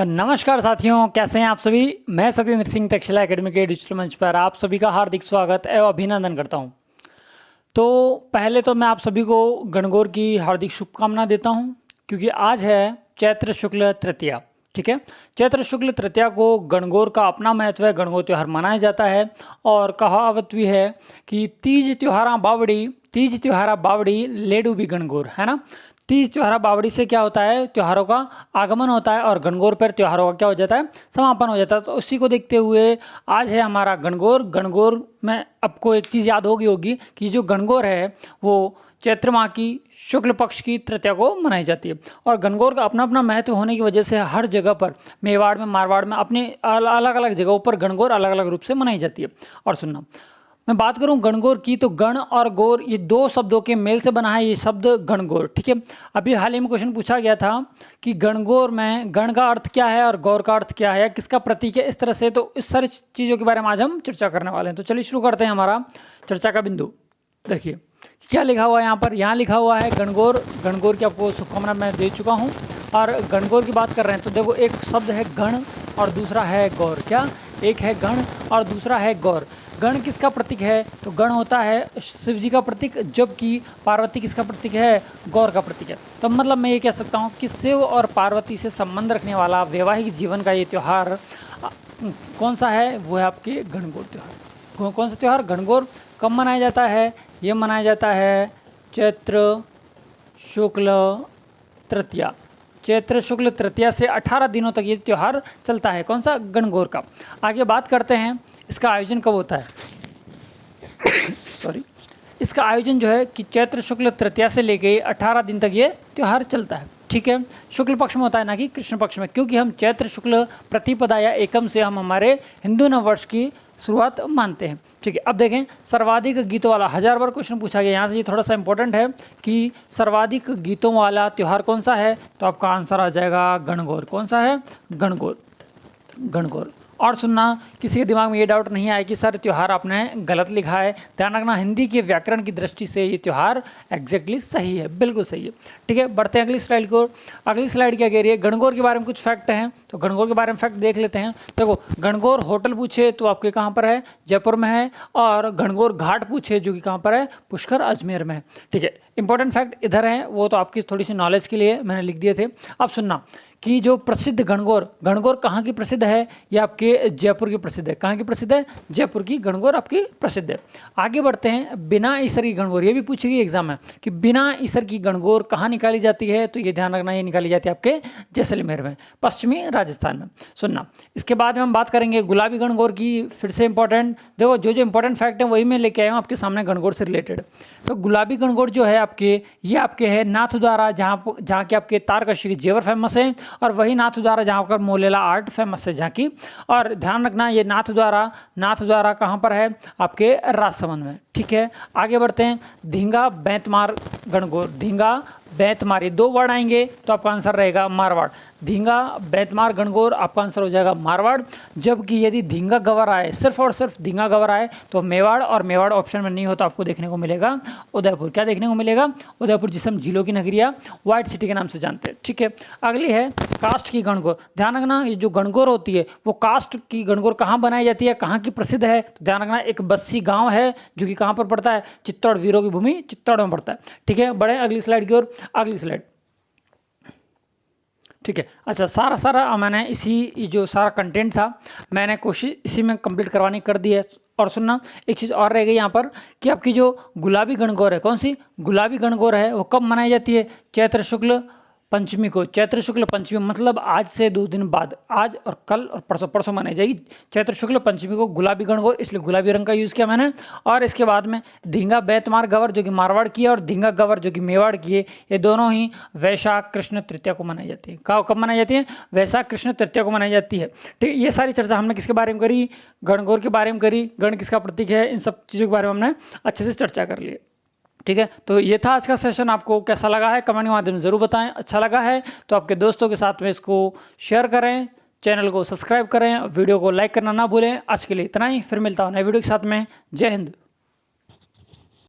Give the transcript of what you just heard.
नमस्कार साथियों, कैसे हैं आप सभी। मैं सत्येंद्र सिंह तक्षशिला एकेडमी के डिजिटल मंच पर आप सभी का हार्दिक स्वागत एवं अभिनंदन करता हूं। तो पहले तो मैं आप सभी को गणगौर की हार्दिक शुभकामना देता हूं, क्योंकि आज है चैत्र शुक्ल तृतीया। ठीक है, चैत्र शुक्ल तृतीया को गणगौर का अपना महत्व है, गणगौर त्यौहार मनाया जाता है। और कहावत भी है कि तीज त्योहारा बावड़ी लेडू भी गणगौर, है ना। तीज त्योहारा बावड़ी से क्या होता है, त्योहारों का आगमन होता है और गणगौर पर त्योहारों का क्या हो जाता है, समापन हो जाता है। तो उसी को देखते हुए आज है हमारा गणगौर। गणगौर में आपको एक चीज़ याद होगी कि जो गणगौर है वो चैत्र माह की शुक्ल पक्ष की तृतीया को मनाई जाती है। और गणगौर का अपना अपना महत्व होने की वजह से हर जगह पर, मेवाड़ में, मारवाड़ में, अपने अलग अलग जगहों पर गणगौर अलग अलग रूप से मनाई जाती है। और सुनना, मैं बात करूं गणगौर की, तो गण और गौर ये दो शब्दों के मेल से बना है ये शब्द गणगौर। ठीक है, अभी हाल ही में क्वेश्चन पूछा गया था कि गणगौर में गण का अर्थ क्या है और गौर का अर्थ क्या है, किसका प्रतीक है, इस तरह से। तो इस सारी चीज़ों के बारे में आज हम चर्चा करने वाले हैं। तो चलिए शुरू करते हैं हमारा चर्चा का बिंदु। देखिए क्या लिखा हुआ है यहाँ पर, यहाँ लिखा हुआ है गणगौर। गणगौर की आपको शुभकामना मैं दे चुका हूँ। और गणगौर की बात कर रहे हैं तो देखो, एक शब्द है गण और दूसरा है गौर। क्या, एक है गण और दूसरा है गौर। गण किसका प्रतीक है, तो गण होता है शिव जी का प्रतीक, जबकि पार्वती किसका प्रतीक है, गौर का प्रतीक है। तो मतलब मैं ये कह सकता हूँ कि शिव और पार्वती से संबंध रखने वाला वैवाहिक जीवन का ये त्यौहार कौन सा है, वो है आपके गणगौर त्यौहार। कौन सा त्यौहार, गणगौर। कब मनाया जाता है, ये मनाया जाता है चैत्र शुक्ल तृतीया। चैत्र शुक्ल तृतीया से 18 दिनों तक ये त्यौहार चलता है, कौन सा, गणगौर का। आगे बात करते हैं इसका आयोजन कब होता है। सॉरी, इसका आयोजन जो है कि चैत्र शुक्ल तृतीया से लेके 18 दिन तक ये त्यौहार चलता है। ठीक है, शुक्ल पक्ष में होता है, ना कि कृष्ण पक्ष में, क्योंकि हम चैत्र शुक्ल प्रतिपदा या एकम से हम हमारे हिंदू नव वर्ष की शुरुआत मानते हैं। ठीक है, अब देखें सर्वाधिक गीतों वाला, 1000 बार क्वेश्चन पूछा गया यहाँ से, ये थोड़ा सा इंपॉर्टेंट है कि सर्वाधिक गीतों वाला त्यौहार कौन सा है। तो आपका आंसर आ जाएगा गणगौर। कौन सा है, गणगौर। गणगौर। और सुनना, किसी के दिमाग में ये डाउट नहीं आया कि सर त्यौहार आपने गलत लिखा है। ध्यान रखना, हिंदी के व्याकरण की दृष्टि से ये त्यौहार एग्जैक्टली सही है, बिल्कुल सही है। ठीक है, बढ़ते हैं अगली स्लाइड को। अगली स्लाइड क्या कह रही है, गणगौर के बारे में कुछ फैक्ट हैं, तो गणगौर के बारे में फैक्ट देख लेते हैं। देखो, गणगौर होटल पूछे तो आपके कहाँ पर है, जयपुर में है। और गणगौर घाट पूछे जो कि कहाँ पर है, पुष्कर अजमेर में है। ठीक है, इंपॉर्टेंट फैक्ट इधर है, वो तो आपकी थोड़ी सी नॉलेज के लिए मैंने लिख दिए थे। अब सुनना कि जो प्रसिद्ध गणगौर, गणगौर कहाँ की प्रसिद्ध है, ये आपके जयपुर की प्रसिद्ध है। कहाँ की प्रसिद्ध है, जयपुर की गणगौर आपकी प्रसिद्ध है। आगे बढ़ते हैं, बिना ईसर की गणगौर, ये भी पूछी गई एग्जाम में कि बिना ईसर की गणगौर कहाँ निकाली जाती है। तो ये ध्यान रखना, ये निकाली जाती है आपके जैसलमेर में, पश्चिमी राजस्थान में। सुनना, इसके बाद में हम बात करेंगे गुलाबी गणगौर की। फिर से इंपॉर्टेंट, देखो जो इंपॉर्टेंट फैक्ट है वही मैं लेके आया हूँ आपके सामने गणगौर से रिलेटेड। तो गुलाबी गणगौर जो है आपके, ये आपके है नाथद्वारा, जहाँ के आपके तारकशी के जेवर फेमस है। और वही नाथद्वारा जहाँ पर मोलेला आर्ट फेमस है जहाँ की। और ध्यान रखना, ये नाथद्वारा कहाँ पर है, आपके राजसमंद में। ठीक है, आगे बढ़ते हैं, धींगा बैंतमार गणगौर। धींगा बैंतमार, ये दो वर्ड आएंगे तो आपका आंसर रहेगा मारवाड़। धींगा बैंतमार गणगौर, आपका आंसर हो जाएगा मारवाड़। जबकि यदि धींगा गवर आए, सिर्फ और सिर्फ धींगा गवर आए, तो मेवाड़, और मेवाड़ ऑप्शन में नहीं हो तो आपको देखने को मिलेगा उदयपुर। क्या देखने को मिलेगा, उदयपुर, जिसे हम झीलों की नगरिया, व्हाइट सिटी के नाम से जानते हैं। ठीक है, अगली है कास्ट की गणगौर। ध्यान रखना, ये जो गणगौर होती है वो कास्ट की गणगौर कहाँ बनाई जाती है, कहाँ की प्रसिद्ध है। तो ध्यान रखना, एक बस्सी गाँव है जो कि कहाँ पर पड़ता है, चित्तौड़, वीरों की भूमि चित्तौड़ में पड़ता है। ठीक है, बढ़े अगली स्लाइड की ओर। अगली स्लाइड, ठीक है। अच्छा, सारा मैंने इसी जो सारा कंटेंट था मैंने कोशिश इसी में कंप्लीट करवानी कर दी है। और सुनना, एक चीज़ और रह गई यहाँ पर कि आपकी जो गुलाबी गणगौर है, कौन सी गुलाबी गणगौर है, वो कब मनाई जाती है, चैत्र शुक्ल पंचमी को। चैत्र शुक्ल पंचमी मतलब आज से 2 दिन बाद, आज और कल और परसों मनाई जाएगी चैत्र शुक्ल पंचमी को गुलाबी गणगौर, इसलिए गुलाबी रंग का यूज़ किया मैंने। और इसके बाद में धींगा बैंतमार गवर जो कि मारवाड़ की है, और धींगा गवर जो कि मेवाड़ की है, ये दोनों ही वैशाख कृष्ण तृतीया को मनाई जाती है। कब मनाई जाती है, वैशाख कृष्ण तृतीया को मनाई जाती है। ठीक, ये सारी चर्चा हमने किसके बारे में करी, गणगौर के बारे में करी, गण किसका प्रतीक है, इन सब चीज़ों के बारे में हमने अच्छे से चर्चा कर ली। ठीक है, तो ये था आज का सेशन। आपको कैसा लगा है कमेंट के माध्यम से ज़रूर बताएं। अच्छा लगा है तो आपके दोस्तों के साथ में इसको शेयर करें, चैनल को सब्सक्राइब करें, वीडियो को लाइक करना ना भूलें। आज के लिए इतना ही, फिर मिलता हूँ नए वीडियो के साथ में। जय हिंद।